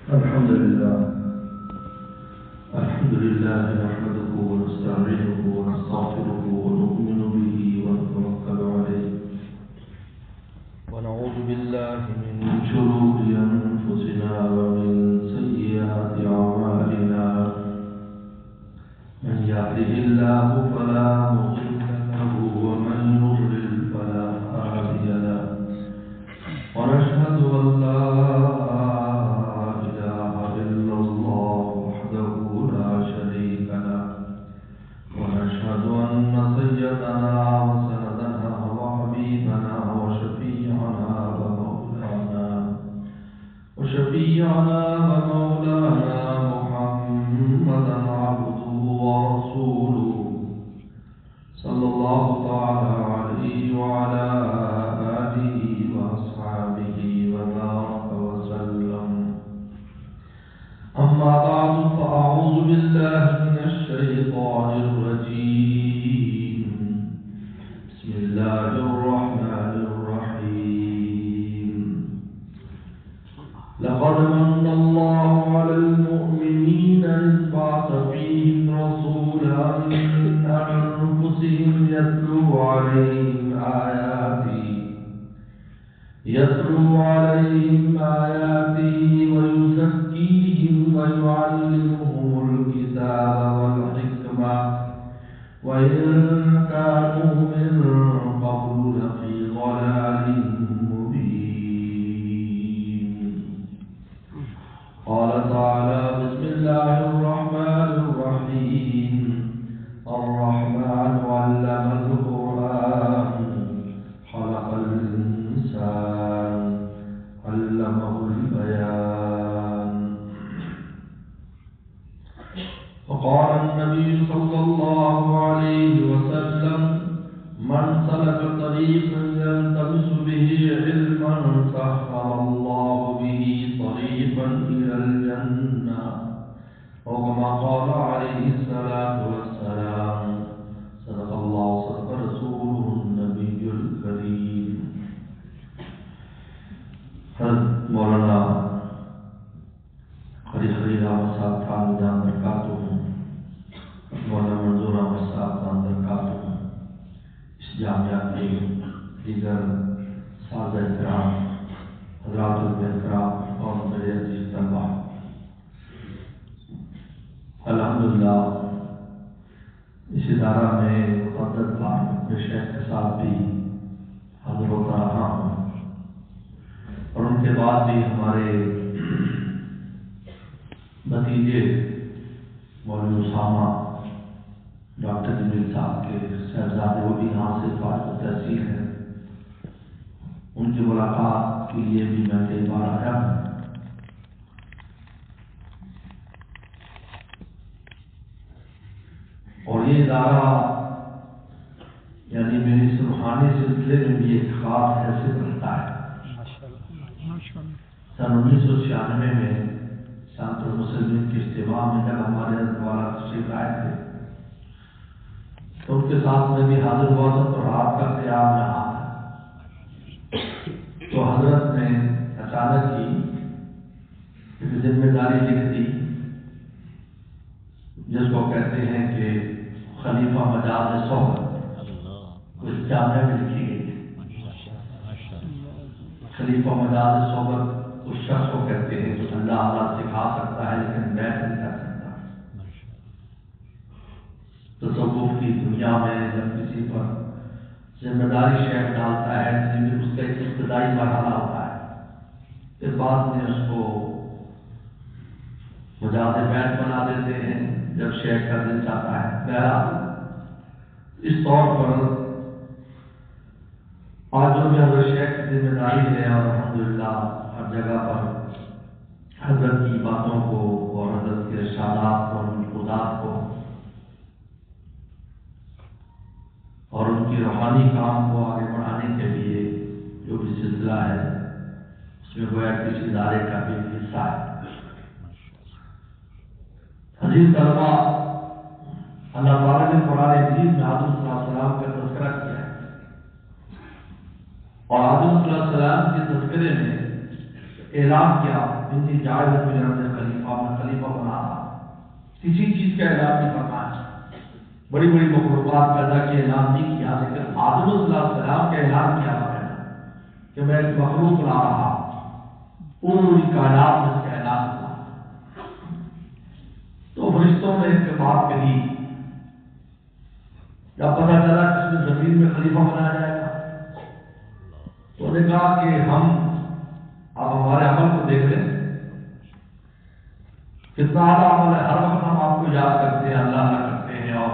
الحمد لله نحمده ونستعينه ونستغفره ونؤمن به ونتوكل عليه ونعوذ بالله من شرور أنفسنا ومن سيئات أعمالنا من يهده الله فلا مضل له ومن يضلل فلا هادي له ونشهد أن لا إله إلا الله وحده لا شريك له ونشهد أن سيدنا وسندنا وحبيبنا وشفيعنا ومولانا محمدا عبده ورسوله صلى الله تعالى عليه وعلى آله وأصحابه وبارك وسلم. أما بعد فأعوذ بالله من الشيطان الرجيم. بسم الله الرحمن الرحيم. لقد من الله على المؤمنين إذ بعث فيهم رسولا من أنفسهم يتلو عليهم آياته ويزكيهم ويعلمهم الكتاب والحكمة وإن كانوا من قبل لفي ضلال مبين. قال تعالى: بسم الله الرحمن الرحيم. الرحمن علم القرآن خلق الإنسان علمه البيان. وقال النبي صلى الله عليه وسلم: من سلك طريقا يلتمس به علما سهل الله به طريقا إلى الجنة، أو كما قال عليه الصلاة والسلام. صدق الله صدق رسوله النبي الكريم. حضرت مولانا قاری خلیل احمد صاحب تعالیٰ برکاتہ ہوں، مولانا منظور احمد صاحب برکاتہ ہوں، اس جامعہ کے دیگر سادہ احترام، حضرات الکرام اور میرے عزیز طلباء، الحمدللہ اس ادارہ میں متعدد بار اپنے شیخ کے ساتھ بھی حاضر ہوتا رہا ہوں، اور ان کے بعد بھی ہمارے بھتیجے مولوی اسامہ ڈاکٹر جمیل صاحب کے صاحبزادے وہ بھی یہاں سے فارغ تحصیل ہیں، ان کی ملاقات کے لیے بھی میں کئی بار آیا ہوں. اور یہ ادارہ یعنی میری اس روحانی سلسلے میں بھی ایک خاص حیثیت رکھتا ہے. سن 1996 میں سانت المسلمین کے اجتماع میں جب ہمارے والا تشریف آئے تھے تو ان کے ساتھ میں بھی حاضر ہوا تھا، تو رات کا قیام یہاں تھا. تو حضرت نے اچانک ہی ایک ذمہ داری لکھ دی جس کو کہتے ہیں کہ خلیفہ مجاز صحبت، اس جامعہ میں لکھی گئی ہے. خلیفہ مجاز صحبت اس شخص کو کہتے ہیں جو اللہ تعالیٰ سکھا سکتا ہے لیکن بیعت نہیں کر سکتا. تصوف کی دنیا میں جب کسی پر ذمہ داری شیخ ڈالتا ہے اس کا ایک ابتدائی مرحلہ ہوتا ہے، پھر بعد میں اس کو مجاز بیعت بنا دیتے ہیں جب شیخ کا دل چاہتا ہے. بہرحال اس طور پر آج جو بھی حضرت شیخ کی ذمہ داری ہے، اور الحمدللہ ہر جگہ پر حضرت کی باتوں کو اور حضرت کے ارشادات کو اور منقودات کو اور ان کی روحانی کام کو آگے بڑھانے کے لیے جو بھی سلسلہ ہے اس میں گویا کسی ادارے کا بھی حصہ ہے. عزیز طلباء، اللہ تعالیٰ نے قرآن مجید میں آدم صلی اللہ علیہ وسلم کا تذکرہ کیا ہے، اور آدم صلی اللہ علیہ وسلم کے تذکرے میں اعلان کیا انی جاعل فی الارض خلیفہ، میں خلیفہ بنا رہا، کسی چیز کا اعلان نہیں فرمایا، بڑی بڑی مخلوقات پیدا کی اعلان نہیں کیا، لیکن آدم صلی اللہ علیہ وسلم کا اعلان کیا کہ میں ایک مخلوق لا رہا، پوری کائنات میں اس کا اعلان ہوا۔ تو فرشتوں نے اس کے بات کہی، جب پتہ چلا کہ اس میں زمین میں خلیفہ بنایا جائے گا، تو انہوں نے کہا کہ ہم اب ہمارے عمل کو دیکھ لیں، کتنا اعلیٰ عمل ہے، ہر وقت ہم آپ کو یاد کرتے ہیں، اللہ اللہ کرتے ہیں اور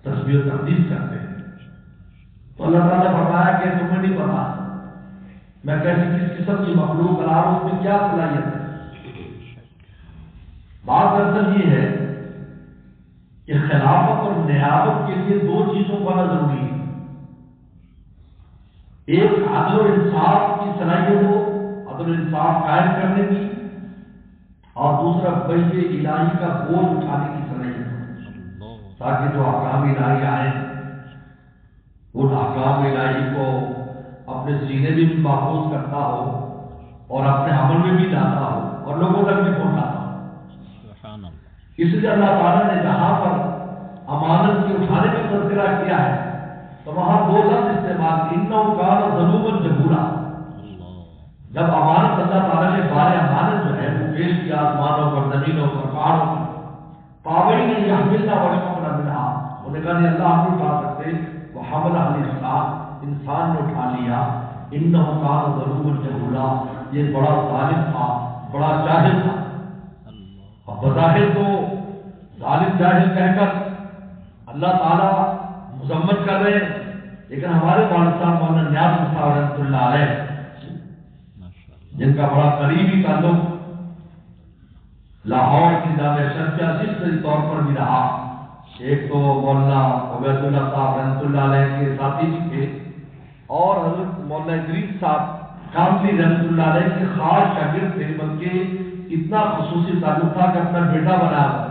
تسبیح و تقدیس کرتے ہیں۔ تو اللہ تعالیٰ نے فرمایا کہ تمہیں نہیں پتا میں کیسی کس قسم کی مخلوق بنا رہا ہوں، اس میں کیا صلاحیت ہے۔ بات دراصل یہ ہے کہ خلافت اور نیابت کے لیے دو چیزوں کو ہونا ضروری ہے، ایک عدل و انصاف کی صلاحیت ہو، عدل و انصاف قائم کرنے کی، اور دوسرا بیت الہی کا بوجھ اٹھانے کی صلاحیت ہو، تاکہ جو احکام الہی آئے ان احکام الہی کو اپنے سینے میں بھی محفوظ کرتا ہو اور اپنے عمل میں بھی لاتا ہو اور لوگوں تک بھی پہنچاتا ہو۔ اس لیے اللہ تعالیٰ نے جہاں پر امانت کے اٹھانے کا تذکرہ کیا ہے تو وہاں دو لفظ استعمال کی، انہ کان ظلوما جہولا۔ جب امانت اللہ تعالیٰ نے بارے امانت جو ہے وہ پیش کیا آسمانوں پر، زمینوں پر، پہاڑوں پر، پاوئی نے یحملنا واشفقنا منہا، انہوں نے کہا نہیں اللہ ہم نہیں اٹھا سکتے، وہ حمل الانسان، انسان نے اٹھا لیا، انہ کان ظلوما جہولا، یہ بڑا ظالم تھا، بڑا جاہل تھا۔ اب بظاہر تو ظالم جاہل کہہ کر اللہ تعالیٰ مذمت کر رہے ہیں، لیکن ہمارے والد صاحب مولانا نیاز مصطفیٰ رحمۃ اللہ علیہ جن کا بڑا قریبی تعلق لاہور کی جامعہ شرعیہ سلسلے طور پر بھی رہا، ایک تو مولانا عبید اللہ صاحب رحمۃ اللہ علیہ کے ساتھی بھی تھے، اور حضرت مولانا ادریس صاحب کاملی رحمۃ اللہ علیہ کے خاص شاگرد تھے، بلکہ اتنا خصوصی تعلق تھا کہ اپنا بیٹا بنایا ہوا،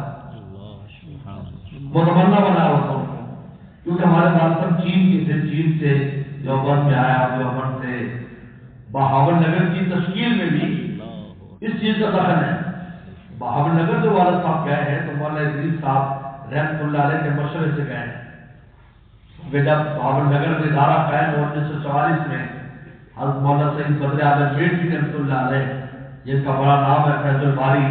متمنا بنایا ہوا تھا، کیونکہ ہمارے والد صاحب چین کے تھے، چین سے دیوبند میں آیا، دیوبند سے بہاول نگر کی تشکیل میں بھی اس چیز کا دخل ہے۔ بہاول نگر جو والد صاحب گئے ہیں تو مولانا ادریس صاحب رحمۃ اللہ علیہ کے مشورے سے گئے ہیں۔ جب بہاول نگر میں ادارہ قائم ہوا 1944 میں، حضرت مولانا سید بدر عالم میٹھی رحمۃ اللہ علیہ جن کا بڑا نام ہے فیض الباری،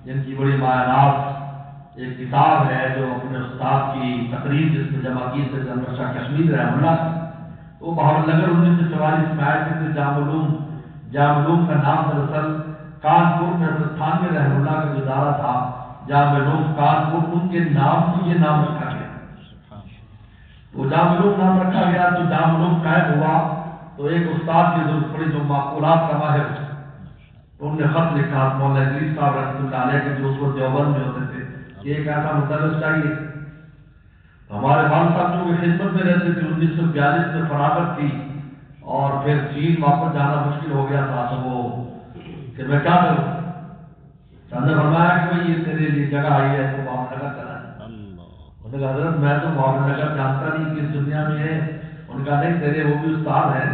جن کی بڑی مایانات ایک کتاب ہے جو اپنے استاد کی تقریر جس میں جمع کی سے جنرل شاہ کشمیر رحمۃ اللہ، تو بہاول نگر 1944 میں آئے تھے۔ جامع علوم کا نام دراصل کانپور میں حضرت تھانوی رحمۃ اللہ کا ادارہ تھا، جامع علوم کانپور، ان کے نام کو یہ نام رکھا گیا، وہ جامع علوم نام رکھا گیا۔ تو جامع علوم قائم ہوا تو ایک استاد کی ضرورت پڑی جو معقولات کا ماہر ہو، تو انہوں نے خط لکھا مولانا ادریس صاحب رحمۃ اللہ علیہ کے جو اس وقت دیوبند میں ہوتے تھے کہ ایک ایسا مدرس چاہیے۔ ہمارے والد صاحب جو خدمت میں رہتے تھے، 1942 میں فراغت کی اور پھر چین واپس جانا مشکل ہو گیا تھا، تو وہ کہ میں کیا کروں، تو نے فرمایا کہ بھائی یہ تیرے لیے جگہ آئی ہے تو بہاول نگر چلا ہے۔ انہوں نے کہا حضرت میں تو بہاول نگر جانتا نہیں کس دنیا میں ہے۔ انہوں نے کہا نہیں تیرے وہ بھی استاد ہیں،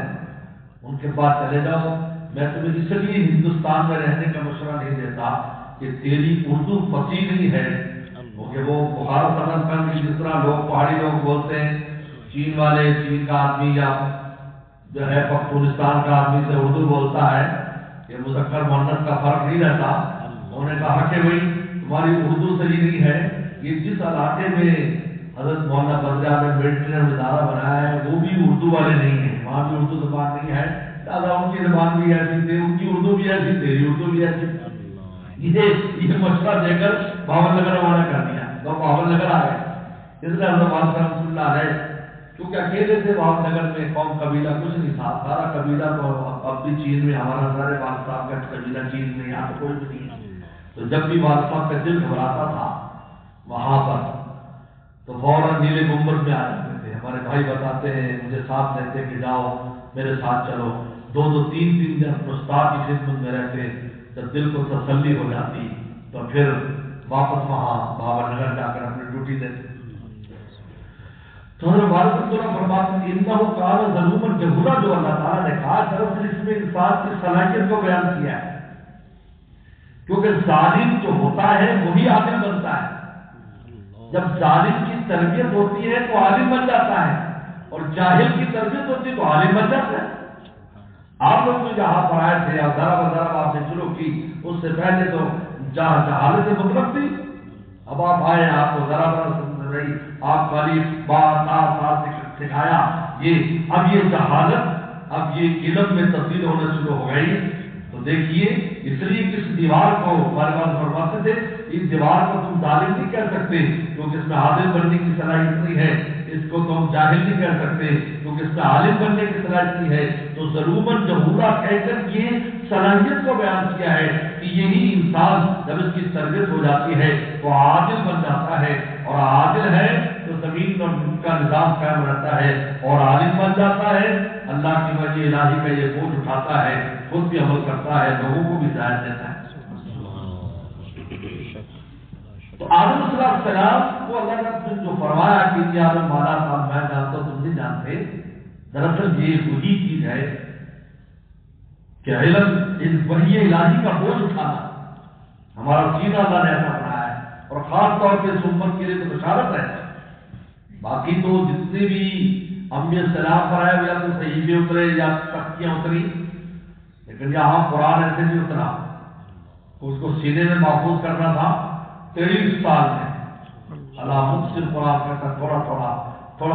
ان کے پاس چلے جاؤ، میں تمہیں اس لیے ہندوستان میں رہنے کا مشورہ نہیں دیتا کہ تیری اردو فصیح نہیں ہے، کیونکہ وہ بخار سفر کر کے جس طرح لوگ پہاڑی لوگ بولتے ہیں، چین والے، چین کا آدمی یا جو ہے پختونستان کا آدمی سے اردو بولتا ہے، یہ مذکر مؤنث کا فرق نہیں رہتا۔ انہوں نے کہا کہ بھائی تمہاری اردو صحیح نہیں ہے، یہ جس علاقے میں حضرت مولانا بدر عالم میٹھی نے ادارہ بنایا ہے وہ بھی اردو والے نہیں ہیں، وہاں بھی اردو زبان نہیں ہے، لہٰذا ان کی زبان بھی ایسی تھی، ان کی اردو بھی ایسی، تیری اردو بھی ایسی۔ یہ مشورہ دے کر بہاول نگر روانہ کر دیا، تو بہاول نگر آ گئے۔ اس لیے حضرت والد صاحب رحمۃ اللہ علیہ کیونکہ اکیلے تھے بہاول نگر میں، قوم قبیلہ کچھ نہیں تھا، سارا قبیلہ تو اب بھی چین میں، ہمارا سارے والد صاحب کا قبیلہ چین میں، یہاں تو کوئی بھی نہیں ہے۔ تو جب بھی والد صاحب کا دل گھبراتا تھا وہاں پر تو فوراً نیلے گنبد میں آ جاتے تھے۔ ہمارے بھائی بتاتے ہیں، مجھے ساتھ لیتے کہ جاؤ میرے ساتھ چلو، 2-2 3-3 دن اپنے استاد کی خدمت میں رہتے، جب دل کو تسلی ہو جاتی تو پھر واپس وہاں بہاول نگر جا کر اپنی ڈیوٹی دیتے۔ تو حضرت والد اللہ فرماتے ہیں انہو کان ظلوما جہولا، جو اللہ تعالیٰ نے کہا دراصل اس میں انسان کی صلاحیت کو بیان کیا ہے، کیونکہ ظالم جو ہوتا ہے وہی عالم بنتا ہے۔ جب ظالم کی تربیت ہوتی ہے تو عالم بن جاتا ہے، اور جاہل کی تربیت ہوتی ہے تو عالم بن جاتا ہے۔ آپ لوگ جو جہاں پر آئے تھے ذرا بذرا آپ نے شروع کی، اس سے پہلے تو جہالت سے مطلب تھی، اب آپ آئے آپ کو ذرا بذرا سمجھ رہی، آپ والی بات آپ سکھایا، اب یہ جہالت اب یہ علم میں تبدیل ہونا شروع ہو گئی۔ تو دیکھیے اس لیے کس دیوار کو ہمارے پاس فرماتے تھے اس دیوار کو تم ظالم نہیں کہہ سکتے کیونکہ اس میں عادل بننے کی صلاحیت نہیں ہے، اس کو تم جاہل نہیں کہہ سکتے کیونکہ اس میں عالم بننے کی صلاحیت نہیں ہے۔ تو ضروراً جہولا کہہ کر یہ صلاحیت کو بیان کیا ہے کہ یہی انسان جب اس کی تربیت ہو جاتی ہے تو عادل بن جاتا ہے، اور عادل ہے تو زمین اور کا نظام قائم رہتا ہے، اور عالم بن جاتا ہے اللہ کی وجہ الہی کا یہ بوجھ اٹھاتا ہے، خود بھی عمل کرتا ہے، لوگوں کو بھی ہدایت دیتا ہے۔ تو آدم علیہ السلام کو اللہ نے جو فرمایا کہ یہ آدم مالا تھا میں جانتا تم نہیں جانتے، دراصل یہ وہی چیز ہے کہ علم وحی الہی کا بوجھ اٹھانا ہمارا سیدھا اللہ نے ایسا بنایا ہے، اور خاص طور پہ اس امت کے لیے تو بشارت ہے۔ باقی تو جتنے بھی انبیاء السلام پر آئے یا تو صحیفے اترے یا تختیاں اتری، لیکن یہاں قرآن ایسے نہیں اترا، اس کو سینے میں محفوظ کرنا تھا 23 سال میں۔ اللہ مختصر قرآن کہتا تھوڑا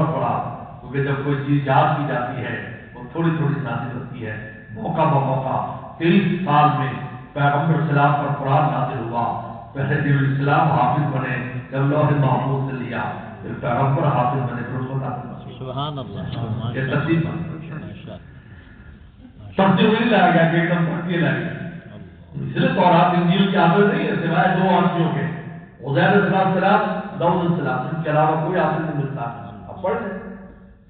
تھوڑا، کیونکہ جب کوئی چیز یاد کی جاتی ہے وہ تھوڑی تھوڑی نازل ہوتی ہے، موقع بموقع 23 سال میں پیغمبر السلام پر قرآن نازل ہوا۔ پہلے جب السلام حافظ بنے، جب لوح محفوظ سے لیا، پھر پیغمبر حافظ بنے، پھر اس کو نازل بنے۔ سبحان اللہ، یہ ترتیب ترتیب نہیں لایا گیا کہ ایک دم پڑھ کے لایا گیا۔ اس لیے تورات انجیل کی عادت نہیں ہے سوائے 2 آدمیوں کے، عزیر علیہ السلام، داؤد علیہ السلام، ان کے علاوہ کوئی حافظ نہیں ملتا۔ اب پڑھ لیں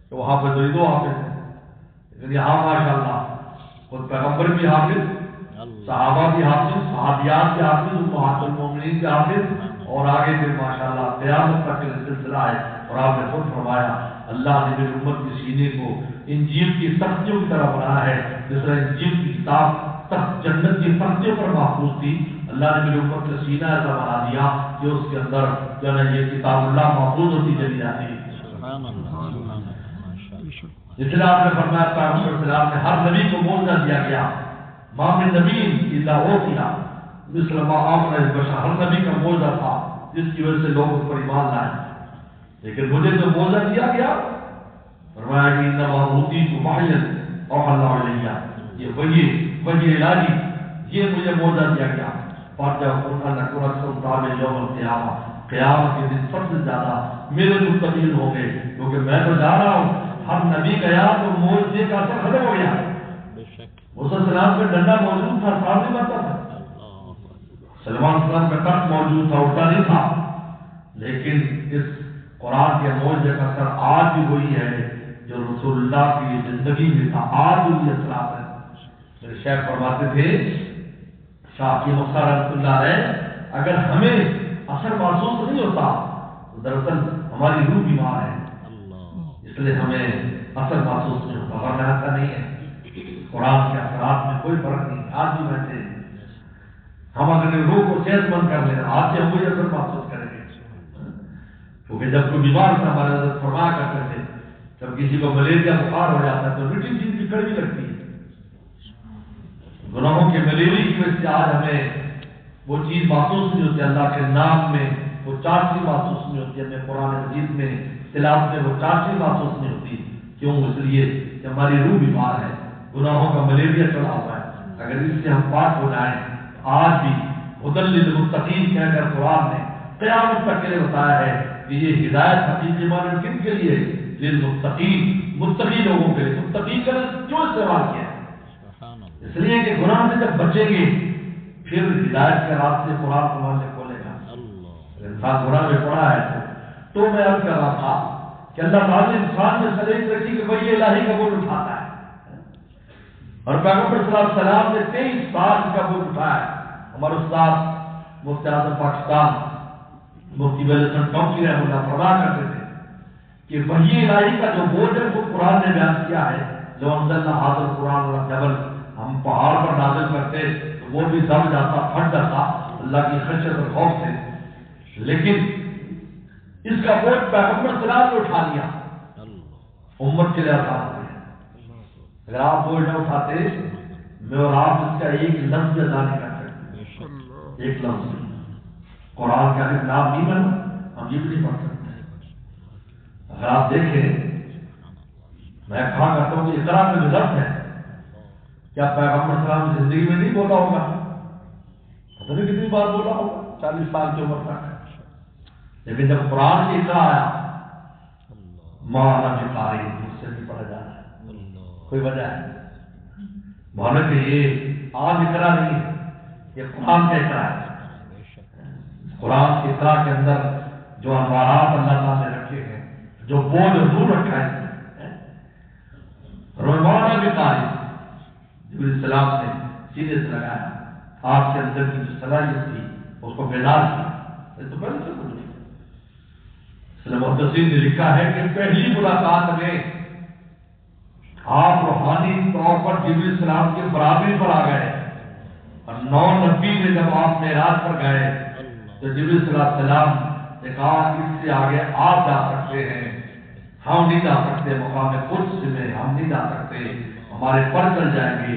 کہ وہ حافظ ہوئی 2 حافظ ہیں، لیکن یہاں ماشاءاللہ خود پیغمبر بھی حافظ، صحابہ بھی حافظ، صحابیات بھی حافظ، امہات المومنین بھی حافظ، اور آگے پھر ماشاءاللہ قیامت تک کا سلسلہ ہے۔ اور آپ نے خود فرمایا اللہ نے میری امت کے سینے کو انجیل کی تختیوں کی طرح بنایا ہے، جس طرح انجیل کی کتاب تخت جنت کی تختیوں پر محفوظ تھی، اللہ نے میری امت کا سینہ ایسا بنا دیا کہ اس کے اندر جو ہے یہ کتاب اللہ محفوظ ہوتی چلی جاتی ہے۔ اس لیے آپ نے فرمایا پیغمبر السلام نے ہر نبی کو معجزہ دیا گیا، ما من نبی الا اوتیا مثل ما آمن البشر، ہر نبی کا معجزہ تھا جس کی وجہ سے لوگ اس پر ایمان لائے، لیکن مجھے جو معجزہ دیا گیا فرمایا کہ انما اوتیت وحیا اوحى الله الي، یہ وحی الہی یہ مجھے معجزہ دیا گیا۔ اور جب اللہ کو رسول تعالی یوم القیامہ، قیامت کے دن سب سے زیادہ میرے متقین ہوں گے، کیونکہ میں تو جا رہا ہوں، ہر نبی گیا تو معجزے کا اثر ختم ہو گیا۔ موسیٰ السلام کا ڈنڈا موجود تھا، ساتھ نہیں بنتا تھا، سلیمان السلام کا تخت موجود تھا، اٹھتا نہیں تھا، لیکن اس قرآن کے معجزے کا اثر آج بھی وہی ہے جو رسول اللہ کی زندگی میں تھا، آج بھی وہی اثرات ہے۔ میرے شیخ فرماتے تھے شاہ کی مختار رحمۃ اللہ علیہ، اگر ہمیں اثر محسوس نہیں ہوتا تو دراصل ہماری روح بیمار ہے، اس لیے ہمیں اثر محسوس نہیں ہوتا، ورنہ ایسا نہیں ہے۔ قرآن کے اثرات میں کوئی فرق نہیں، آج بھی ویسے ہم اگر روح کو صحت مند کر لیں آج سے ہم وہی اثر محسوس کریں گے، کیونکہ جب کوئی بیمار تھا ہمارے حضرت فرمایا کرتے تھے جب کسی کو ملیریا بخار ہو جاتا ہے تو میٹھی چیز بھی کڑوی لگتی ہے، گناہوں کے ملیری کی وجہ سے آج ہمیں وہ چیز محسوس نہیں ہوتی، اللہ کے نام میں وہ چاشنی محسوس نہیں ہوتی، ہمیں قرآن مجید میں تلاوت میں وہ چاشنی محسوس نہیں ہوتی، کیوں؟ اس لیے کہ ہماری روح بیمار ہے، گناہوں کا ملیریا چڑھا ہوا ہے۔ اگر اس سے ہم پاک ہو جائیں آج بھی ہدی للمتقین کہہ کر قرآن نے قیامت تک کے لیے بتایا ہے کہ یہ ہدایت حقیقی معنی کن کے لیے؟ للمتقین، متقی لوگوں کے لیے۔ متقی کا کیوں استعمال کیا ہے؟ اس لیے کہ گناہ سے جب بچیں گے پھر ہدایت کے راستے قرآن سمجھ سے کھولے گا۔ انسان گناہ میں پڑا ہے تو میں عرض کر رہا تھا کہ اللہ تعالیٰ نے انسان میں صلیب رکھی کہ وہی الہی کا بوجھ اٹھاتا ہے، اور پیغمبر صلی اللہ علیہ وسلم نے 23 سال کا بوجھ اٹھایا ہے۔ ہمارے استاد مفتی اعظم پاکستان مفتی ولی حسن ٹونکی رحمۃ اللہ فرمایا کرتے تھے کہ وحی الہی کا جو بوجھ ہے وہ قرآن نے بیان کیا ہے. لو انزلنا ھذا القرآن علی جبل، ہم پہاڑ پر نازل کرتے تو وہ بھی دب جاتا، پھٹ جاتا اللہ کی خشیت اور خوف سے. لیکن اس کا بوجھ پیغمبر صلی اللہ علیہ وسلم نے اٹھا لیا، امت کے لیے آسان ہو گیا. اگر آپ بوجھ نہ اٹھاتے میں اور آپ اس کا ایک لفظ ادا نہیں کر سکتے. ایک لفظ قرآن کا نام نہیں بنا، ہم یہ بھی نہیں پڑھ سکتے. اگر آپ دیکھیں، میں کہا کرتا ہوں کہ اقرا میں جو لفظ ہے کیا پیغمبر صلی اللہ علیہ وسلم زندگی میں نہیں بولا ہوگا؟ پتہ نہیں کتنی بار بولا ہوگا 40 سال کی عمر تک. لیکن جب قرآن کی اقرا آیا، مولانا بخاری مجھ سے نہیں پڑھا جا رہا ہے، کوئی وجہ ہے؟ مولانا کہ یہ عام اقرا نہیں ہے، یہ قرآن کا اقرا ہے. قرآن کی اقرا کے اندر جو انوارات اللہ تعالیٰ نے رکھے ہیں، جو بوجھ اور نور رکھا ہے، مولانا بخاری جبریل السلام نے سینے سے لگایا، آپ کے اندر کی جو صلاحیت تھی اس کو بیدار کیا. تو پہلے سے بولی محدثین نے لکھا ہے کہ پہلی ملاقات میں آپ روحانی طور پر جبریل السلام کے برابری پر آ گئے، اور 990 میں جب آپ معراج پر گئے تو جبریل السلام نے کہا اس سے آگے آپ جا سکتے ہیں، ہم نہیں جا سکتے. مقام قدس میں ہم نہیں جا سکتے، ہمارے پر چل جائیں گے.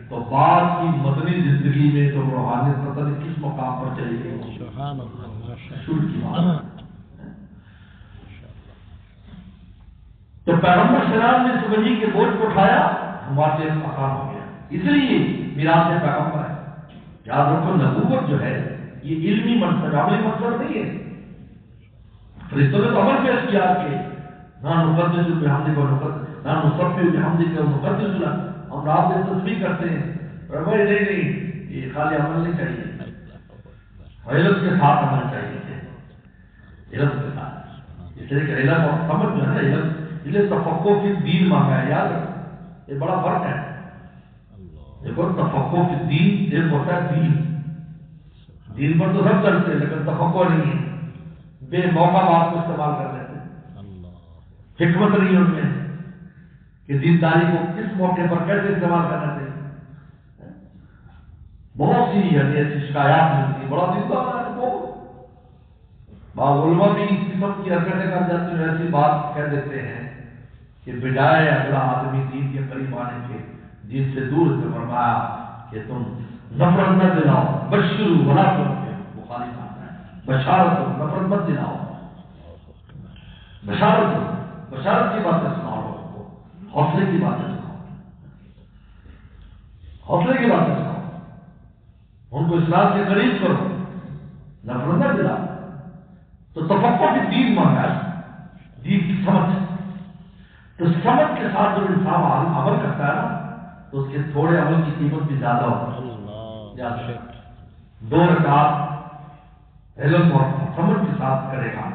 تو بعد کی مدنی زندگی میں تو روحانیت پتہ نہیں کس مقام پر چلی گئی. سبحان اللہ، شروع کی بات. تو پیغمبر صلی اللہ علیہ وسلم نے وحی کے بوجھ کو اٹھایا، ہمارے لیے آسان ہو گیا. اس لیے میراث پیغمبر ہے. یاد رکھو نبوت جو ہے یہ علمی منصب، عملی منصب نہیں ہے. فرشتوں نے تو عمل پیش کیا کہ نہ نقدس بحمدک و نقدس، نہ نصبح بحمدک و نقدس لک، ہم رات میں تسبیح کرتے ہیں. بھائی نہیں، یہ خالی عمل نہیں چاہیے، علم کے ساتھ عمل چاہیے. علم کے ساتھ، اس لیے کہ علم اور سمجھ جو ہے نا، علم تفقہ کی دین مانگا ہے. یاد رکھو یہ بڑا فرق ہے. دیکھو تفقہ کی دین ایک ہوتا ہے دین پر تو سب چلتے ہیں لیکن تفقہ نہیں ہے. بے موقع بات کو استعمال کر لیتے ہیں، حکمت نہیں ان میں کہ دینداری کو کس موقع پر کیسے استعمال کرنا چاہیے. بہت سی ایسی شکایات ملتی، بڑا دیندار ہے وہ. بعض علماء بھی اس قسم کی حرکتیں کر جاتے ہیں، ایسی بات کہہ دیتے ہیں کہ بجائے اگلا آدمی دین کے قریب آنے کے دین سے دور سے فرمایا کہ تم نفرت نہ دلاؤ، بشروا ولا تنفروا. بخاری میں آتا ہے بشارت ہو، نفرت مت دلاؤ. بشارت ہو، بشارت کی باتیں سناؤ، حوصلے کی باتیں سناؤ، حوصلے کی باتیں سناؤ، ان کو اسلام کے قریب کرو، نفرت نہ دلاؤ. تو تفقہ کی دین مانگا ہے، دین کی سمجھ. تو سمجھ کے ساتھ جو انسان عمل کرتا ہے نا تو اس کے تھوڑے عمل کی قیمت بھی زیادہ ہوتی ہے. 2 رکعات علم اور سمجھ کے ساتھ کرے گا.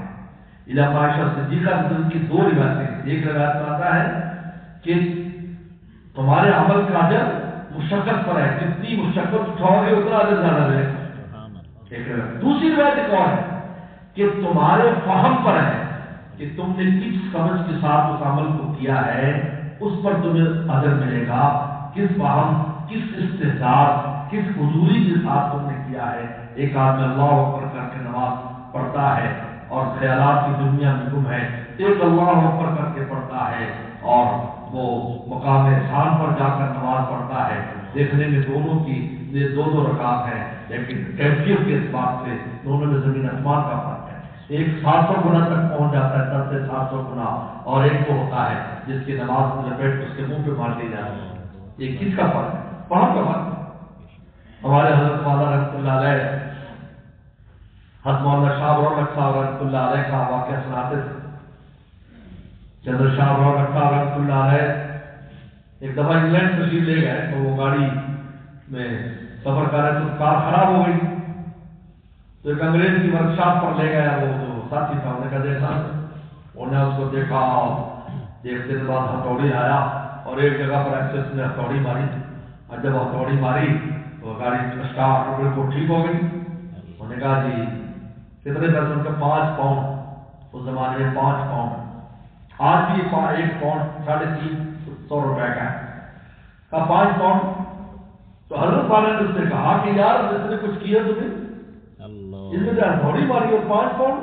علاقہ عائشہ صدیقہ کی 2 روایتیں ہیں. ایک روایت میں آتا ہے کہ تمہارے عمل کا اجر مشقت پر ہے، جتنی مشقت اٹھاؤ گے اتنا اجر زیادہ ملے گا. ایک روایت. دوسری روایت ایک اور ہے کہ تمہارے فہم پر ہے کہ تم نے کس سمجھ کے ساتھ اس عمل کو کیا ہے، اس پر تمہیں اجر ملے گا. کس فہم، کس استحضار، کس حضوری کے ساتھ تم نے کیا ہے. ایک آدمی اللہ اکبر کر کے نماز پڑھتا ہے اور خیالات کی دنیا میں گم ہے، ایک اللہ اکبر کر کے پڑھتا ہے اور وہ مقام احسان پر جا کر نماز پڑھتا ہے. دیکھنے میں دونوں کی 2 رکعات ہیں لیکن کیفیت کے اعتبار سے دونوں میں زمین آسمان کا فرق ہے. ایک 700 گنا تک پہنچ جاتا ہے، 10 سے 700 گنا، اور ایک وہ ہوتا ہے جس کی نماز میں لپیٹ اس کے منہ پہ مار دی جاتی ہے. یہ کس کا فرق ہے؟ وہاں کا فرق ہے. ہمارے حضرت مولانا رحمۃ اللہ علیہ، حضرت مولانا شاہ رونق صاحب رحمۃ اللہ علیہ کا واقعہ سناتے تھے. چندر شاہ رونق صاحب رحمۃ اللہ علیہ ایک دفعہ انگلینڈ تشریف لے گئے تو وہ گاڑی میں سفر کر رہے تو کار خراب ہو گئی. تو ایک انگریز کی ورکشاپ پر لے گیا، وہ جو ساتھی تھا انہوں نے کہا دیکھا، انہوں نے اس کو دیکھا، دیکھتے کے بعد ہتھوڑی آیا اور ایک جگہ پر ایکسس نے ہتھوڑی ماری، اور جب ہتھوڑی ماری تو گاڑی اسٹارٹ بالکل ٹھیک ہو گئی. انہوں نے کہا جی کتنے پیسے؟ ان کے 5 پاؤنڈ. اس زمانے میں 5 پاؤنڈ آج بھی 1 پاؤنڈ 350 روپے کا ہے، کہا 5 پاؤنڈ. تو حضرت والے نے اس سے کہا کہ یار اس نے کچھ کیا تمہیں، اس میں جو تھوڑی ماری اور 5 پاؤنڈ.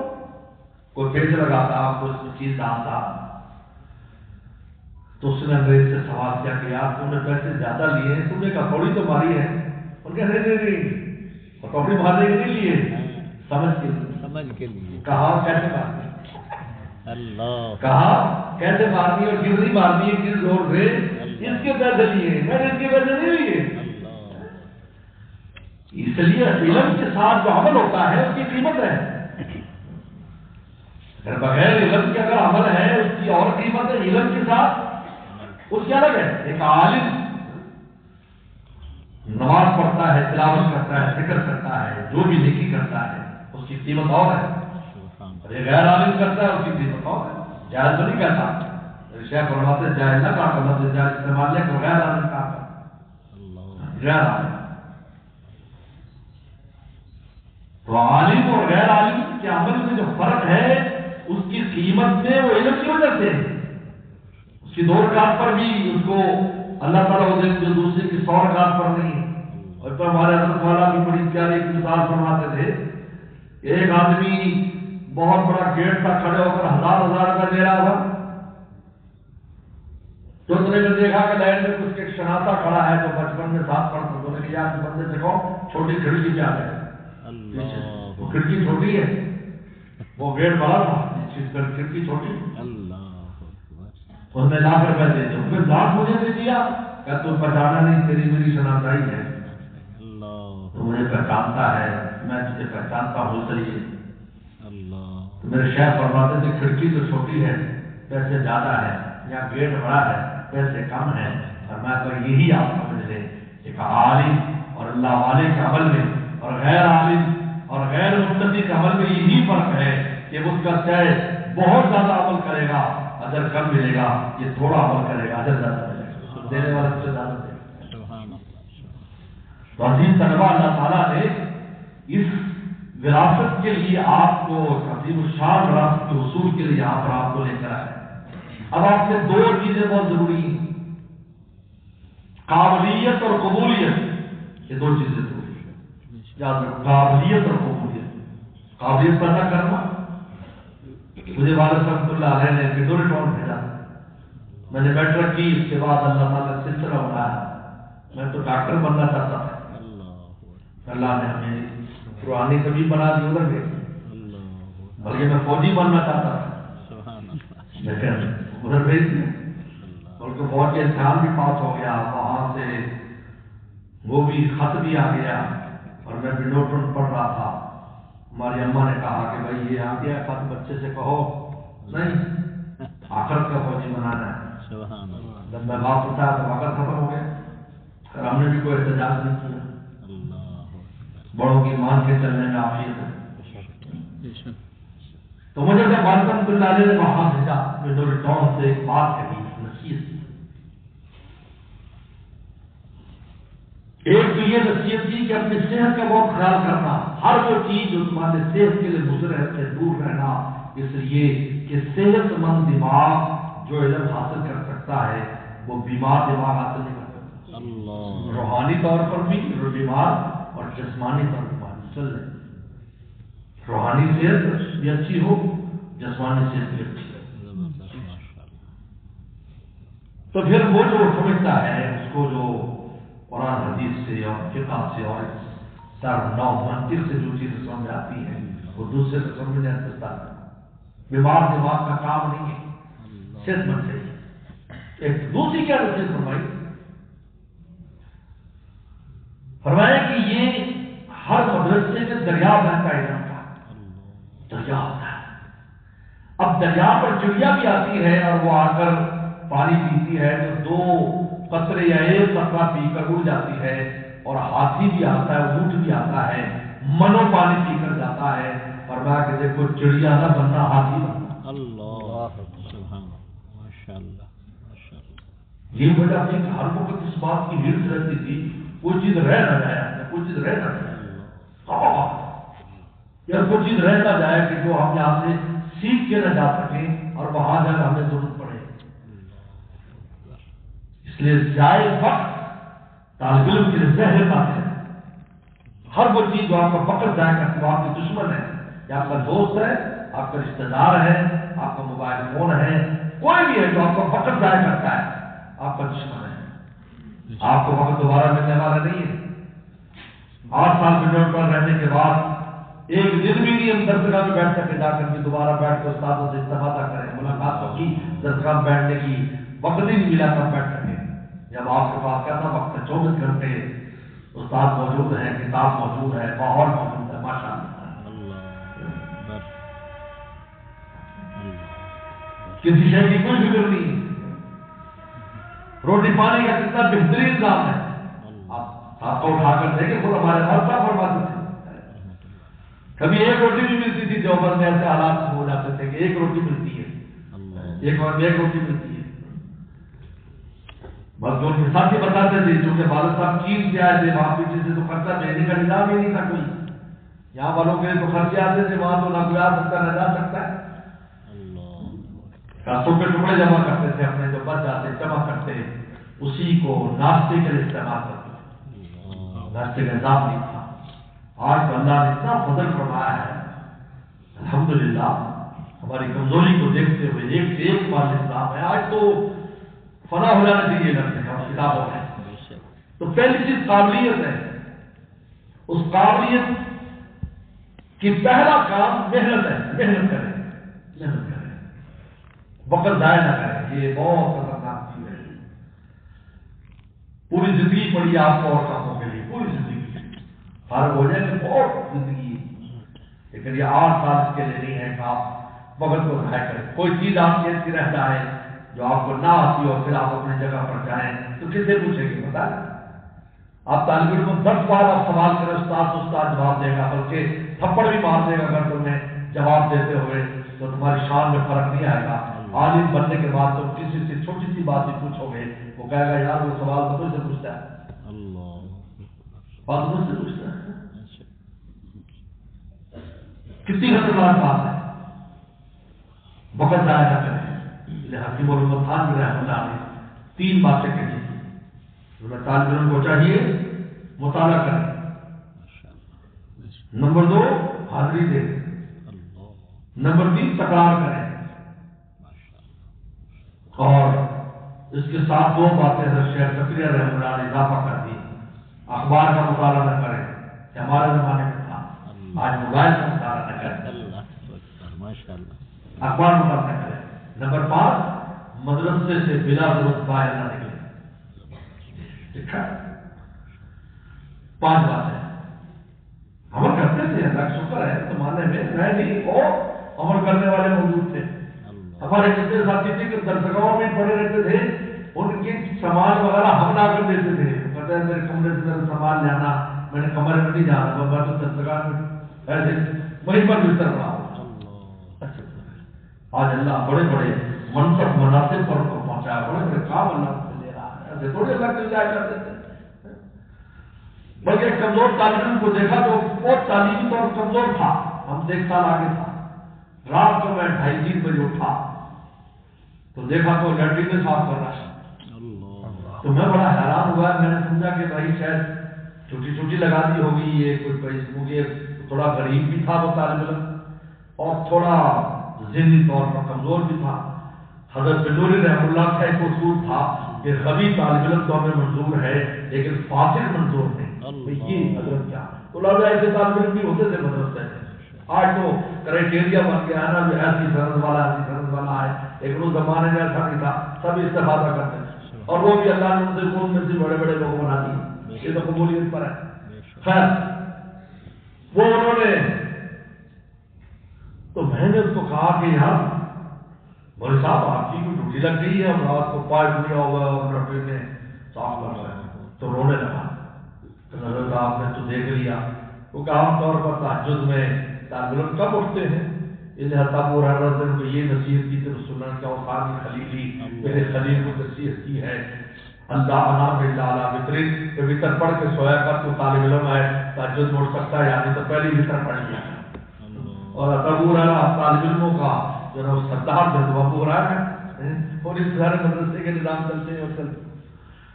کوئی پیج لگاتا، کوئی چیز ڈالتا. تو اس نے انگریز سے سوال کیا کہ یار تم نے پیسے زیادہ لیے ہیں، تم نے کہا تھوڑی تو ماری ہے. ان کے نہیں ہتھوڑی مارنے کے نہیں لیے، سمجھ کے لیے. کہا کیسے مارنی، کہا کیسے مارنی اور کس نہیں مارنی ہے، کس زور سے. اس کے پیسے لیے، میں نے اس کے پیسے نہیں لیے. اس لیے علم کے ساتھ جو عمل ہوتا ہے اس کی قیمت ہے. اگر بغیر علم کے اگر عمل ہے اس کی اور قیمت ہے، علم کے ساتھ اس کی الگ ہے. ایک عالم نماز پڑھتا ہے، تلاوت کرتا ہے، ذکر کرتا ہے، جو بھی نیکی کرتا ہے اس کی قیمت اور ہے. اور یہ غیر عالم کرتا ہے اس کی قیمت اور ہے. جائز تو نہیں کہتا، شیخ فرماتے جائز نہ کہا کرنا، جائز استعمال لے کر غیر عالم کہا کر. غیر عالم تو عالم اور غیر عالم کے عمل میں جو فرق ہے اس کی قیمت میں وہ علم کی وجہ سے. اس کی 2 رکعت پر بھی اس کو اللہ تعالیٰ جو دوسرے کی 100 رکعت پر نہیں. اور تو ہمارے حضرت والا بھی بڑی پیاری ایک مثال فرماتے تھے. ایک آدمی بہت بڑا گیٹ تک کھڑے ہو کر 1000 روپے دے رہا تھا. تو اس نے دیکھا کہ لائن میں کچھ ایک شناسا کھڑا ہے جو بچپن میں ساتھ پڑھتا. تو نے کہا بندے سے کہو چھوٹی کھڑکی پہ آ گئے. وہ کھڑکی چھوٹی ہے، وہ گیٹ بڑا تھا، کھڑکی چھوٹی. اس نے لاکھ روپے دے دیا. پھر لاکھ مجھے دے دیا، کہ تم پہچانا نہیں، تیری میری شناسائی ہے. تو مجھے پہچانتا ہے، میں تجھے پہچانتا ہوں. اس لیے تو میرے شیخ فرماتے تھے کھڑکی تو چھوٹی ہے، پیسے زیادہ ہے، یا گیٹ بڑا ہے، پیسے کم ہے. اور میں تو یہی آپ سمجھ لیں، ایک عالم اور اللہ والے کے عمل میں اور غیر عالم اور غیر متقی کے عمل میں یہی فرق ہے کہ اس کا چاہے بہت زیادہ عمل کرے گا اجر کم ملے گا، یہ تھوڑا عمل کرے گا اجر زیادہ ملے گا، دینے والا سے زیادہ دے گا. تو عزیز طلبہ، اللہ تعالیٰ نے اس وراثت کے لیے آپ کو عظیم الشان وراثت کے حصول کے لیے یہاں پر آپ کو لے کر آئے. اب آپ سے 2 چیزیں بہت ضروری ہیں، قابلیت اور قبولیت. یہ 2 چیزیں ضروری ہیں، یاد رکھو، قابلیت اور قبولیت. قابلیت پیدا کرنا. مجھے والد رحمۃ اللہ علیہ نے بطور ٹون بھیجا، میں نے میٹرک کی، اس کے بعد اللہ تعالیٰ نے سلسلہ بنایا. میں تو ڈاکٹر بننا چاہتا تھا، اللہ نے ہمیں روحانی کبھی بنا دی ادھر گئے، بلکہ میں فوجی بننا چاہتا تھا لیکن ادھر بھیج دیا. بلکہ فوج کے امتحان بھی پاس ہو گیا، وہاں سے وہ بھی خط بھی آ گیا اور میں ونڈوٹن پڑھ رہا تھا. ہماری اماں نے کہا کہ بھائی یہ آ گیا خط، بچے سے کہو نہیں آخرت کا فوجی بنانا ہے. جب میں بات اٹھا تو آخر ختم ہو گیا. ہم نے بھی کوئی احتجاج نہیں کیا. بڑوں کی مان کے چلنے میں عافیت ہے. تو مجھے جب والد رحمۃ اللہ علیہ نے وہاں بھیجا، ونڈو ٹاؤن سے ایک بات کہی، نصیحت. ایک تو یہ نصیحت کی کہ اپنی صحت کا بہت خیال کرنا. ہر وہ چیز جو تمہارے صحت کے لیے مضر ہے سے دور رہنا، اس لیے کہ صحت مند دماغ جو علم حاصل کر سکتا ہے وہ بیمار دماغ حاصل نہیں کر سکتا. روحانی طور پر بھی بیمار اور جسمانی طور پر چل رہے. روحانی صحت بھی اچھی ہو، جسمانی صحت بھی اچھی ہو. تو پھر وہ جو سمجھتا ہے اس کو جو قرآن حدیث سے اور فقہ سے اور نو منطق سے جو چیزیں سمجھ آتی ہیں وہ دوسرے کو سمجھنے سکتا ہے. بیمار دماغ کا کام نہیں ہے، صحت مند چاہیے. ایک دوسری کیا نصیحت فرمایا کہ یہ ہر مدرسے میں دریا بہتا ہے، دریا ہوتا ہے. اب دریا پر چڑیا بھی آتی ہے اور وہ آ کر پانی پیتی ہے تو 2 قطرے یا 1 قطرہ پی کر اڑ جاتی ہے. اور ہاتھی بھی آتا ہے، اونٹ بھی آتا ہے، منو پانی پی کر جاتا ہے. فرمایا کہ دیکھو چڑیا نہ بننا، ہاتھی بننا. اللہ سبحان ماشاءاللہ ماشاءاللہ. یہ وجہ تھی کہ ہر وقت اس بات کی ہرس رہتی تھی کوئی چیز رہ نہ جائے، کوئی چیز رہ نہ جائے، یا کوئی چیز رہ نہ جائے کہ جو ہم یہاں سے سیکھ کے نہ جا سکیں اور وہاں جا کر ہمیں ضرورت پڑے. اس لیے جائز وقت طالب علم کے لیے زہر بات ہے. ہر وہ چیز جو آپ کا وقت ضائع کرتی ہے وہ آپ کی دشمن ہے، یا آپ کا دوست ہے، آپ کا رشتہ دار ہے، آپ کا موبائل فون ہے، کوئی بھی ہے جو آپ کا وقت ضائع کرتا ہے آپ کا دشمن ہے. آپ کو وقت دوبارہ ملنے والا نہیں ہے. 8 سال پنڈور پر رہنے کے بعد ایک دن بھی نہیں ہم درسگاہ میں بیٹھ سکے جا کر کے دوبارہ بیٹھ کے استادوں سے استفادہ کریں، ملاقات تو کی، درسگاہ میں بیٹھنے کی وقت ہی نہیں ملا تب بیٹھ سکے. جب آپ کے پاس کیسا وقت ہے، 24 گھنٹے استاد موجود ہے، کتاب موجود ہے، ماحول موجود ہے، ماشاء اللہ. کسی شے کی کوئی فکر نہیں ہے. روٹی پانی کا کتنا بہترین انتظام ہے. آپ کو اٹھا کر دیں گے خود ہمارے مرتا فرماتے تھے. کبھی ایک روٹی بھی ملتی تھی دیوبند میں، ایسے حالات ہو جاتے تھے کہ ایک روٹی ملتی ہے، ایک روٹی ملتی ہے. بس جو ان کے ساتھی بتاتے تھے، چونکہ والد صاحب چین سے آئے تھے، وہاں پیچھے سے تو خرچہ دینے کا نظام ہی نہیں تھا کوئی. یہاں والوں کے تو خرچے آتے تھے، وہاں تو نہ کوئی آ سکتا نہ جا سکتا ہے. راتوں کے ٹکڑے جمع کرتے تھے، اپنے جو بچ جاتے جمع کرتے، اسی کو ناشتے کے لیے استعمال کرتے. ناشتے کا نظام نہیں تھا. آج تو اللہ نے اتنا فضل فرمایا ہے الحمدللہ. ہماری کمزوری کو دیکھتے ہوئے ایک سے ایک مال نظام ہے. آج تو فنا ہو جانا چاہیے لگتے ہیں اور کتابوں میں. تو پہلی چیز قابلیت ہے. اس قابلیت کی پہلا کام محنت ہے. محنت کریں، محنت کریں، وقت ضائع نہ کریں. یہ بہت خطرناک چیز ہے. پوری زندگی پڑی آپ کو اور کاموں کے لیے، پوری زندگی فارغ ہو جائے کہ بہت زندگی. لیکن یہ 8 سال اس کے لیے نہیں ہے کہ آپ وقت کو ضائع کریں. کوئی چیز آپ کی ایسی رہ جائے جو آپ کو نہ آتی ہو، پھر آپ اپنی جگہ پر جائیں تو کس سے پوچھیں گے؟ پتا ہے آپ طالب علم کو 10 بار آپ سوال کریں، استاد جواب دے گا، بلکہ تھپڑ بھی مار دے گا اگر تمہیں جواب دیتے ہوئے، تو تمہاری شان میں فرق نہیں آئے گا. عالم بننے کے بعد تم کسی سے چھوٹی سی بات بھی پوچھو گے، وہ کہے گا یار وہ سوال تو مجھ سے پوچھتا ہے، بات مجھ سے پوچھتا ہے. کتنی خطرناک بات ہے. وقت ضائع نہ کریں. حکیم محمد خان بھی رحمۃ اللہ نے 3 باتیں کہی تھی. طالب علم کو چاہیے مطالعہ کریں. نمبر 2 حاضری دیں. نمبر 3 تکرار کریں. اور اس کے ساتھ 2 باتیں شیخ زکریا رحمۃ اللہ نے اضافہ کر دی. اخبار کا مطالعہ نہ کریں کہ ہمارے زمانے میں تھا، آج موبائل کا مطالعہ نہ کریں. اخبار مطالعہ نہ کریں. نمبر 5 مدرسے سے بلا ضرورت باہر نہ نکلیں. ٹھیک ہے، 5 باتیں عمل کرتے تھے. اللہ کا شکر ہے زمانے میں میں نہیں اور عمل کرنے والے موجود تھے. ہمارے جتنے ساتھی تھے کہ درسگاہوں میں پڑے رہتے تھے، ان کے سامان وغیرہ ہم لا کر دیتے تھے. کہتے ہیں میرے کمرے سے میرا سامان لانا، میں نے کمرے میں نہیں جانا، میں تو درسگاہ میں ایسے وہیں پر بستر بنا. آج اللہ بڑے بڑے منصب مناسب پر پہنچایا، بڑے بڑے کام اللہ سے لے رہا ہے. ایسے تھوڑی اللہ کے جائے کر دیتے. بلکہ کمزور طالب علم کو دیکھا تو بہت تعلیمی طور پر کمزور تھا. ہم سے 1 سال آگے تھا. رات کو میں 2:30-3 بجے اٹھا تو دیکھا تو لیٹرین میں صاف کر رہا ہے. تو میں بڑا حیران ہوا. میں نے سمجھا کہ بھائی شاید چھوٹی لگا دی ہوگی یہ کوئی، کیونکہ تھوڑا غریب بھی تھا وہ طالب علم اور تھوڑا ذہنی طور پر کمزور بھی تھا. حضرت نوری رحمۃ اللہ کا ایک اصول تھا کہ غبی طالب علم تو ہمیں منظور ہے لیکن فاسق منظور نہیں. یہ حضرت کیا تو لگا ایسے طالب علم بھی ہوتے تھے مدرسے میں. آج تو کرائٹیریا بن گیا ہے نا، جو ایسی سند والا ہے، لیکن اس زمانے میں ایسا نہیں تھا. سب استفادہ کرتے تھے اور وہ بھی اللہ نے ان سے کون میں سے بڑے بڑے لوگ بنا دیے. یہ تو قبولیت پر ہے. خیر وہ انہوں نے تو میں نے اس کو کہا کہ یار بولے صاحب آپ کی کوئی ڈیوٹی لگ گئی ہے اور رات کو پائپ دیا ہوا اور ڈاکٹر نے صاف کر رہا ہے. تو رونے لگا. حضرت آپ نے تو دیکھ لیا. کیونکہ عام طور پر تہجد میں طالب علم کب اٹھتے ہیں. انہیں حتاب رحمت نے کو یہ نصیحت کی کہ رسول اللہ کے اوقات کی خلیلی میرے خلیل کو نصیحت کی ہے اللہ انام اللہ بطرین کہ وطر پڑھ کے سویا کر تو طالب علم ہے تہجد میں اٹھ سکتا ہے، یعنی تو پہلی وطر پڑھ لیا. اور ابو ہریرہ طالب علموں کا جو ہے وہ سردار تھے، تو ابو ہریرہ اور اس سارے مدرسے کے نظام چلتے ہیں اکثر.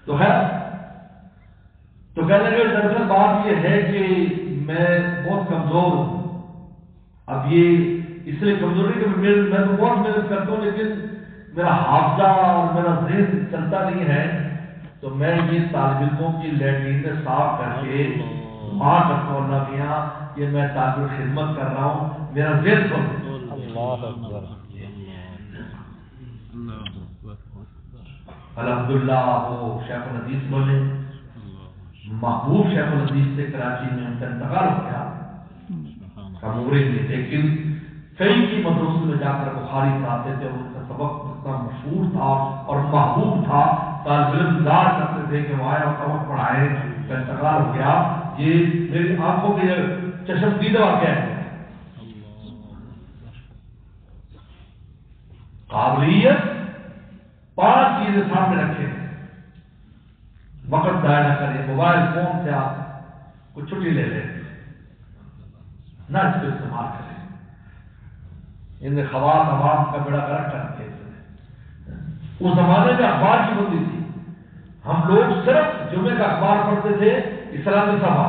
تو ہے تو کہنے لگے دراصل بات یہ ہے کہ میں بہت کمزور ہوں. اب یہ اس لیے کمزور ہے کہ میں تو بہت محنت کرتا ہوں لیکن میرا حافظہ اور میرا ذہن چلتا نہیں ہے. تو میں یہ طالب علموں کی لیٹرین میں صاف کر کے دعا کرتا ہوں اللہ میاں کہ میں طالب خدمت کر رہا ہوں، میرا ذہن سن. اللہ اکبر. الحمدللہ وہ شیخ الحدیث بولے، محبوب شیخ الحدیث سے کراچی میں ان کا انتقال ہو گیا کمورے میں، لیکن کئی کی مدرسوں میں جا کر بخاری پڑھاتے تھے اور ان کا سبق اتنا مشہور تھا اور محبوب تھا، طالب علم انتظار کرتے تھے کہ وہ آئے اور سبق پڑھائے. کا انتقال ہو گیا. یہ میری آنکھوں کے چشم دیدہ واقعہ ہے. قابلیت 5 چیزیں سامنے رکھے، وقت ضائع نہ کریں. موبائل فون سے آپ کچھ چھٹی لے لیں، نہ اس کو استعمال کریں. ان خواص عوام کا بیڑا غرق کر کے اس زمانے میں اخبار کی بندی تھی. ہم لوگ صرف جمعے کا اخبار پڑھتے تھے اسلامی صفحہ،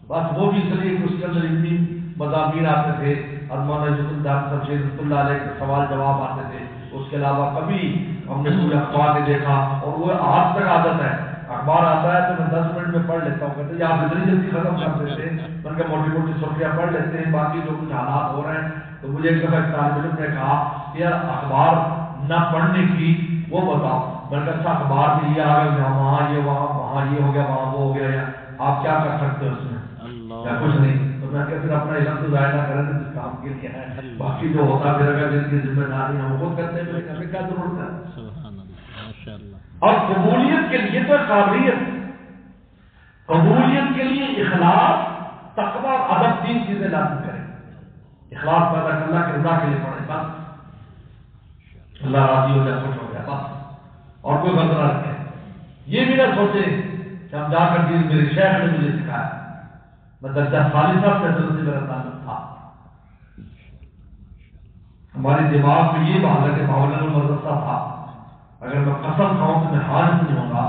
بس وہ بھی اس لیے کہ اس کے اندر اتنی مضامین آتے تھے، مولانا صاحب شیخ رحمۃ اللہ علیہ کے سوال جواب آتے تھے. اس کے علاوہ کبھی ہم نے کوئی اخبار نہیں دیکھا. اور وہ آج تک عادت ہے، اخبار آتا ہے تو میں 10 منٹ میں پڑھ لیتا ہوں. کہتے ہیں آپ اتنی جلدی ختم کر دیتے ہیں. میں نے کہا موٹی موٹی سرخیاں پڑھ لیتے ہیں، باقی جو کچھ حالات ہو رہے ہیں. تو مجھے ایک دفعہ طالب علم نے کہا کہ یار اخبار نہ پڑھنے کی وہ بتاؤ. میں نے کہا اچھا اخبار میں یہ آ گیا، وہاں یہ وہاں یہ ہو گیا، وہاں وہ ہو گیا، آپ کیا کر سکتے ہو اس میں؟ کیا کچھ نہیں. تو میں کہا پھر اپنا علم تو ضائع نہ کریں جس کام کے لیے ہے، باقی جو ہوتا پھر اگر جن کی ذمہ داری ہم خود کرتے ہیں ہمیں کیا ضرورت ہے. اور قبولیت کے لیے تو قابلیت، قبولیت کے لیے اخلاص، تقویٰ اور ادب 3 چیزیں لازم کریں. اخلاص پیدا کر اللہ کے رضا کے لیے پڑھیں، بس اللہ راضی ہو جائے، خوش ہو جائے، بس. اور کوئی غرض نہ رکھیں. یہ بھی نہ سوچیں کہ ہم جا کر دین میرے شیخ نے مجھے سکھایا، میں درجہ ثالثہ سے حضرت سے میرا تعلق تھا. ہمارے دماغ میں یہ بات ہے کہ باولن المدرسہ تھا. اگر میں قسم کھاؤں تو میں حاضر نہیں ہوں گا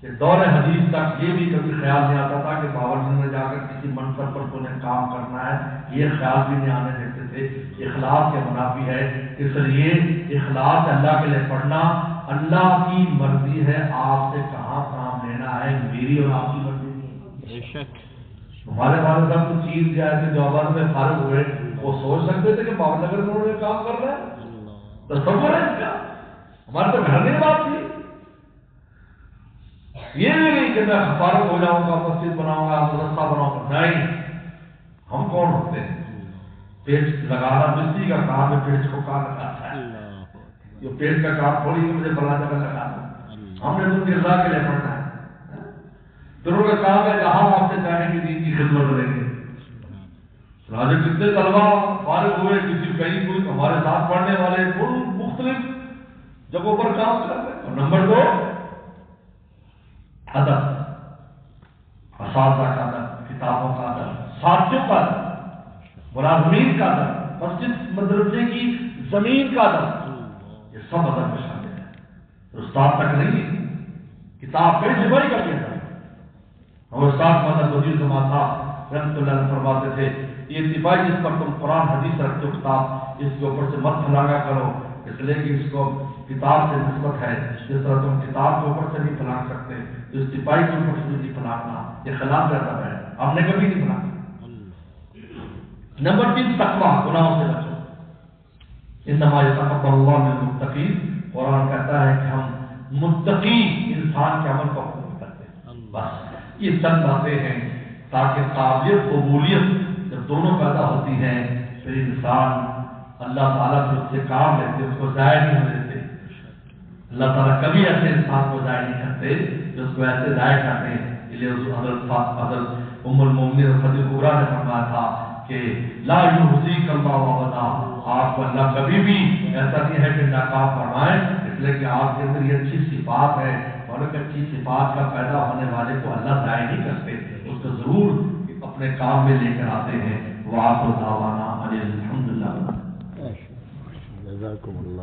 کہ دور حدیث تک یہ بھی کبھی خیال نہیں آتا تھا کہ باولن میں جا کر کسی منصب پر تمہیں کام کرنا ہے. یہ خیال بھی نہیں آنے دیتے تھے. اخلاص کے منافی ہے. اس لیے اخلاص اللہ کے لیے پڑھنا، اللہ کی مرضی ہے آپ سے کہاں کام لینا ہے، میری اور آپ کی مرضی نہیں. بے شک ہمارے والد صاحب تو چیز جو ہے جوابات میں فارغ ہوئے، وہ سوچ سکتے تھے کہ باور نگر میں انہوں نے کام کر رہا ہے، تصور ہے اس کا. ہمارے تو گھر نہیں بات تھی. یہ بھی نہیں کہ میں فارغ ہو جاؤں گا، مسجد بناؤں گا، مدرسہ بناؤں گا. نہیں، ہم کون ہوتے ہیں؟ پیٹ لگانا مستری کا کام ہے، پیٹ کو کام لگاتا ہے. یہ پیٹ کا کام تھوڑی کہ مجھے بلا جگہ لگانا. ہم نے تو رضا کے لیے پڑھنا ہے. دونوں کا کام ہے جہاں آپ سے چاہیں گے دین کی خدمت کریں گے. راجے کتنے طلبا فارغ ہوئے، کسی کہیں کوئی ہمارے ساتھ پڑھنے والے مختلف جگہوں پر کام کر رہے ہیں. اور نمبر 2 ادب، اساتذہ کا ادب، کتابوں کا ادب، ساتھیوں کا ادب، ملازمین کا ادب، مسجد مدرسے کی زمین کا ادب. یہ سب ادب میں شامل ہے. استاد تک نہیں، کتاب کئی جمعی کا کیا تھا. اور استاد مدد وزیر زمان صاحب رحمۃ اللہ علیہ فرماتے تھے یہ اتفاقی جس پر تم قرآن حدیث رکھتے ہو کتاب، اس کے اوپر سے مت پھلاگا کرو، اس لیے کہ اس کو کتاب سے نسبت ہے. جس طرح تم کتاب کے اوپر سے نہیں پھلانگ سکتے، اس اتفاقی کے اوپر سے نہیں پھلانگنا، یہ خلاف رہتا ہے. ہم نے کبھی نہیں پھلانگا. نمبر 3 تقویٰ، گناہوں سے بچو. انما یتقبل اللہ من المتقین. قرآن کہتا ہے کہ ہم متقی انسان کے عمل کو قبول کرتے ہیں. بس یہ چند باتیں ہیں تاکہ قابلیت قبولیت جب دونوں پیدا ہوتی ہیں پھر انسان اللہ تعالیٰ جو اس سے کام لیتے اس کو ضائع نہیں ہونے دیتے. اللہ تعالیٰ کبھی ایسے انسان کو ضائع نہیں کرتے جو اس کو ایسے ضائع کرتے ہیں. اس لیے حضرت ام المؤمنین خدیجہ کبریٰ نے فرمایا تھا کہ لا یخزیک اللہ ابدا، آپ کو اللہ کبھی بھی ایسا نہیں ہے کہ ناکام فرمائے، اس لیے کہ آپ کے اندر یہ اچھی صفات ہے. اور ایک اچھی صفات کا پیدا ہونے والے کو اللہ ضائع نہیں کرتے، اس کو ضرور اپنے کام میں لے کر آتے ہیں. وآخر دعوانا الحمد للہ. جزاکم اللہ.